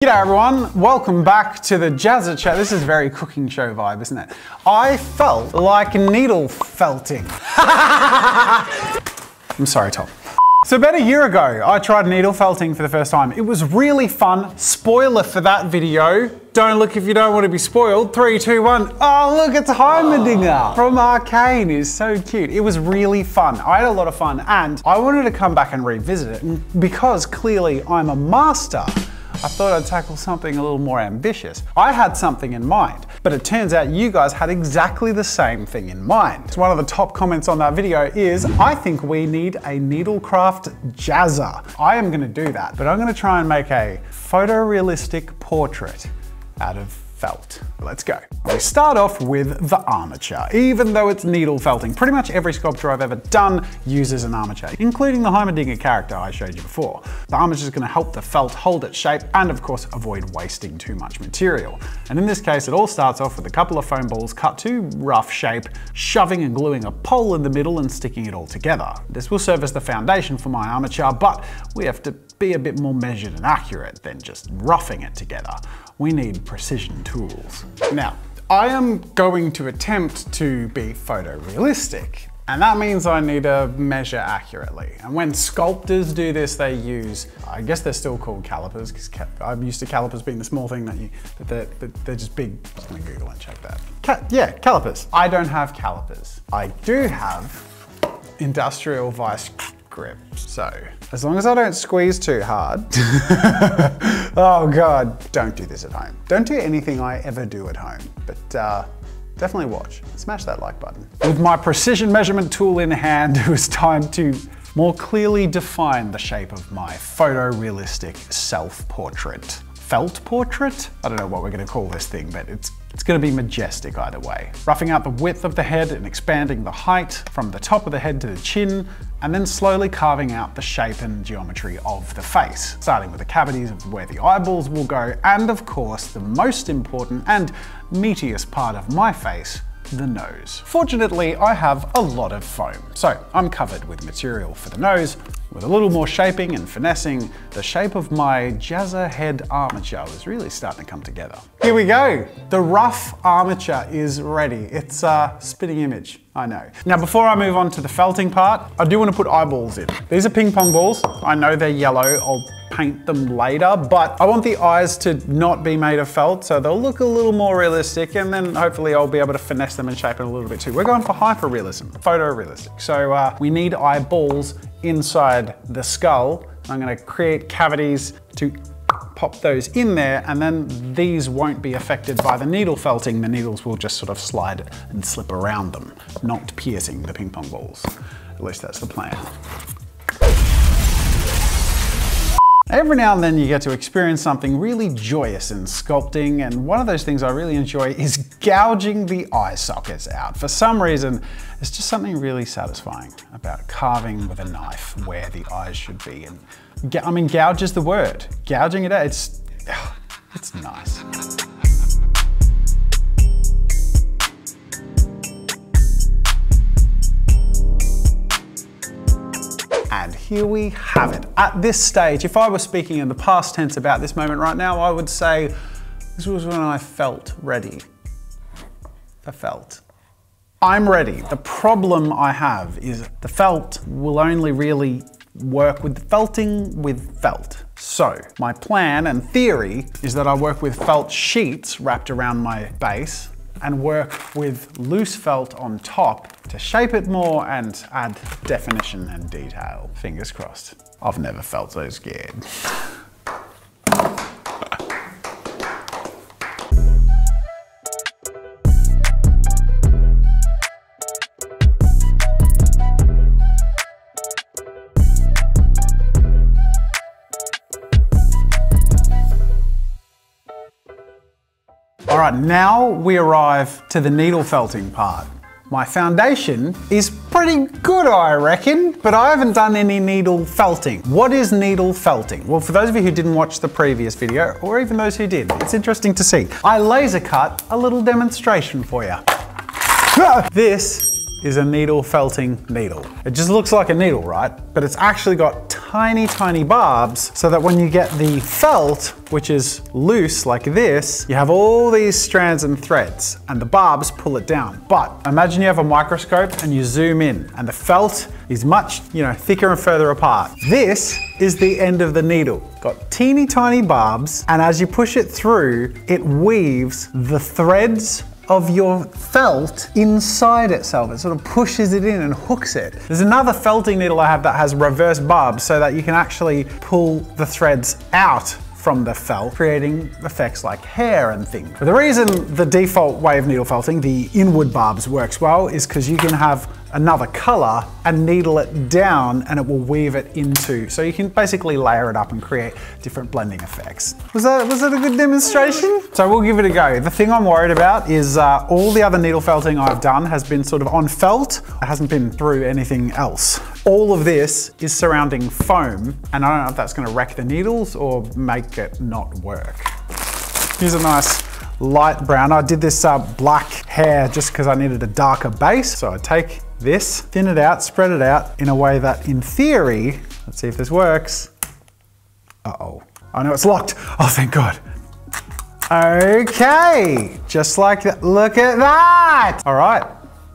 G'day everyone, welcome back to the JAZZA'S chat. This is very cooking show vibe, isn't it? I felt like needle felting. I'm sorry, Tom. So about a year ago, I tried needle felting for the first time. It was really fun. Spoiler for that video. Don't look if you don't want to be spoiled. 3, 2, 1. Oh look, it's Heimerdinger from Arcane. It's so cute. It was really fun. I had a lot of fun and I wanted to come back and revisit it. And because clearly I'm a master, I thought I'd tackle something a little more ambitious. I had something in mind, but it turns out you guys had exactly the same thing in mind. So one of the top comments on that video is, I think we need a needlecraft jazzer. I am gonna do that, but I'm gonna try and make a photorealistic portrait out of felt. Let's go. We start off with the armature. Even though it's needle felting, pretty much every sculpture I've ever done uses an armature, including the Heimerdinger character I showed you before. The armature is going to help the felt hold its shape and of course avoid wasting too much material. And in this case, it all starts off with a couple of foam balls cut to rough shape, shoving and gluing a pole in the middle and sticking it all together. This will serve as the foundation for my armature, but we have to be a bit more measured and accurate than just roughing it together. We need precision tools. Now, I am going to attempt to be photorealistic, and that means I need to measure accurately. And when sculptors do this, they use, I guess they're still called calipers, because I'm used to calipers being the small thing that they're just big. I'm just gonna Google and check that. Yeah, calipers. I don't have calipers. I do have industrial vice grip. So, as long as I don't squeeze too hard. Oh God, don't do this at home. Don't do anything I ever do at home, but definitely watch. Smash that like button. With my precision measurement tool in hand, it was time to more clearly define the shape of my photorealistic self-portrait. Felt portrait? I don't know what we're gonna call this thing, but it's gonna be majestic either way. Roughing out the width of the head and expanding the height from the top of the head to the chin, and then slowly carving out the shape and geometry of the face, starting with the cavities of where the eyeballs will go, and of course, the most important and meatiest part of my face, the nose. Fortunately, I have a lot of foam, so I'm covered with material for the nose. With a little more shaping and finessing, the shape of my JAZZA head armature was really starting to come together. Here we go. The rough armature is ready. It's a spitting image, I know. Now, before I move on to the felting part, I do want to put eyeballs in. These are ping pong balls. I know they're yellow. I'll paint them later, but I want the eyes to not be made of felt, so they'll look a little more realistic, and then hopefully I'll be able to finesse them and shape it a little bit too. We're going for hyper-realism, photorealistic. So we need eyeballs inside the skull. I'm gonna create cavities to pop those in there, and then these won't be affected by the needle felting. The needles will just sort of slide and slip around them, not piercing the ping pong balls. At least that's the plan. Every now and then you get to experience something really joyous in sculpting, and one of those things I really enjoy is gouging the eye sockets out. For some reason, there's just something really satisfying about carving with a knife where the eyes should be. And I mean, gouge is the word. Gouging it out, it's nice. And here we have it. At this stage, if I were speaking in the past tense about this moment right now, I would say this was when I felt ready. I felt. I'm ready. The problem I have is the felt will only really work with felting with felt. So my plan and theory is that I work with felt sheets wrapped around my base and work with loose felt on top to shape it more and add definition and detail. Fingers crossed. I've never felt so scared. All right, now we arrive to the needle felting part. My foundation is pretty good, I reckon, but I haven't done any needle felting. What is needle felting? Well, for those of you who didn't watch the previous video, or even those who did, it's interesting to see. I laser cut a little demonstration for you. This is a needle felting needle. It just looks like a needle, right? But it's actually got tiny, tiny barbs so that when you get the felt, which is loose like this, you have all these strands and threads and the barbs pull it down. But imagine you have a microscope and you zoom in and the felt is much, thicker and further apart. This is the end of the needle. Got teeny tiny barbs, and as you push it through, it weaves the threads of your felt inside itself. It sort of pushes it in and hooks it. There's another felting needle I have that has reverse barbs so that you can actually pull the threads out from the felt, creating effects like hair and things. But the reason the default way of needle felting, the inward barbs, works well is because you can have another color and needle it down and it will weave it into, so you can basically layer it up and create different blending effects. Was that a good demonstration? So we'll give it a go. The thing I'm worried about is all the other needle felting I've done has been sort of on felt. It hasn't been through anything else. All of this is surrounding foam, and I don't know if that's gonna wreck the needles or make it not work. Here's a nice light brown. I did this black hair just because I needed a darker base. So I take this, thin it out, spread it out in a way that in theory, let's see if this works. Uh-oh. I know it's locked. Oh, thank God. Okay, just like that. Look at that. All right,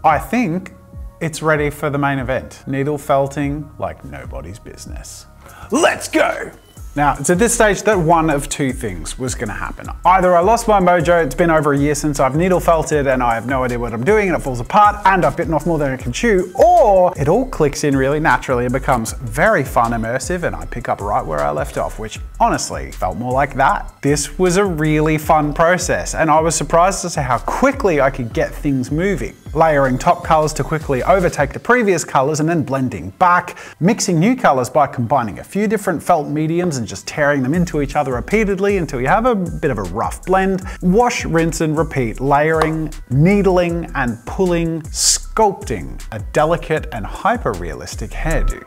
I think it's ready for the main event. Needle felting like nobody's business. Let's go. Now, it's at this stage that one of two things was gonna happen. Either I lost my mojo, it's been over a year since I've needle felted and I have no idea what I'm doing and it falls apart and I've bitten off more than I can chew, or it all clicks in really naturally and becomes very fun, immersive, and I pick up right where I left off, which honestly felt more like that. This was a really fun process and I was surprised as to how quickly I could get things moving. Layering top colors to quickly overtake the previous colors and then blending back, mixing new colors by combining a few different felt mediums and just tearing them into each other repeatedly until you have a bit of a rough blend. Wash, rinse and repeat, layering, needling and pulling, sculpting a delicate and hyper-realistic hairdo.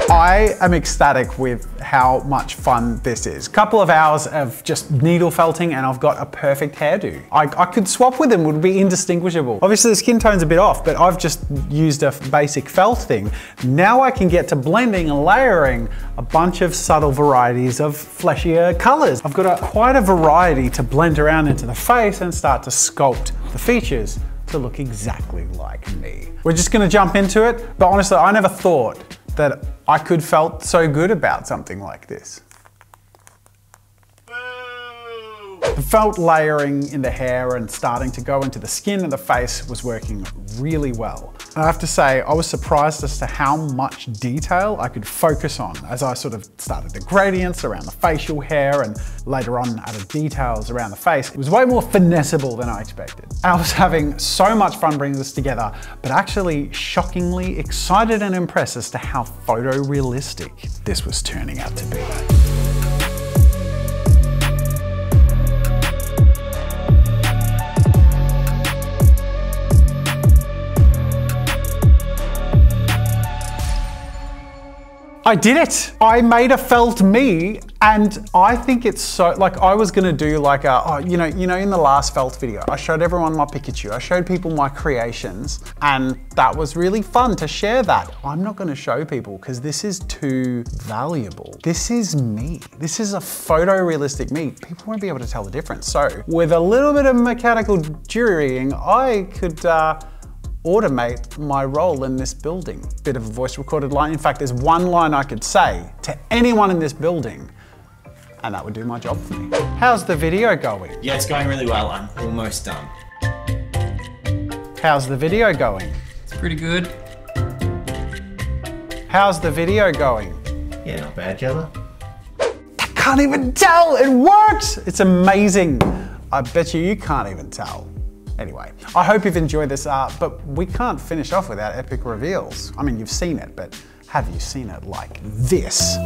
I am ecstatic with how much fun this is. Couple of hours of just needle felting and I've got a perfect hairdo. I could swap with them, would be indistinguishable. Obviously the skin tone's a bit off, but I've just used a basic felt thing. Now I can get to blending and layering a bunch of subtle varieties of fleshier colors. I've got quite a variety to blend around into the face and start to sculpt the features to look exactly like me. We're just gonna jump into it, but honestly, I never thought that I could felt so good about something like this. The felt layering in the hair and starting to go into the skin and the face was working really well. I have to say, I was surprised as to how much detail I could focus on as I sort of started the gradients around the facial hair and later on added details around the face. It was way more finessable than I expected. I was having so much fun bringing this together, but actually shockingly excited and impressed as to how photorealistic this was turning out to be. I did it! I made a felt me, and I think it's so, like I was gonna do like a, you know in the last felt video, I showed everyone my Pikachu, I showed people my creations, and that was really fun to share that. I'm not gonna show people because this is too valuable. This is me. This is a photorealistic me. People won't be able to tell the difference. So with a little bit of mechanical jurying, I could, automate my role in this building. Bit of a voice recorded line. In fact, there's one line I could say to anyone in this building and that would do my job for me. How's the video going? Yeah, it's going really well. I'm almost done. How's the video going? It's pretty good. How's the video going? Yeah, not bad, Jazza. I can't even tell, it works! It's amazing. I bet you can't even tell. Anyway, I hope you've enjoyed this art, but we can't finish off without epic reveals. I mean, you've seen it, but have you seen it like this?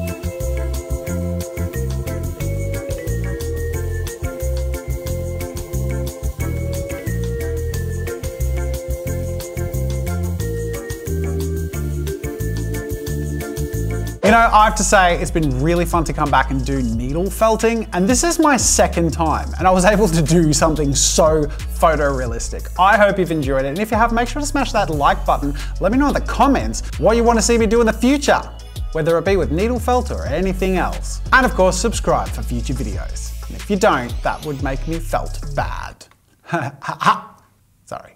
You know, I have to say, it's been really fun to come back and do needle felting, and this is my second time, and I was able to do something so photorealistic. I hope you've enjoyed it, and if you have, make sure to smash that like button. Let me know in the comments what you want to see me do in the future, whether it be with needle felt or anything else. And of course, subscribe for future videos. And if you don't, that would make me felt bad. Sorry.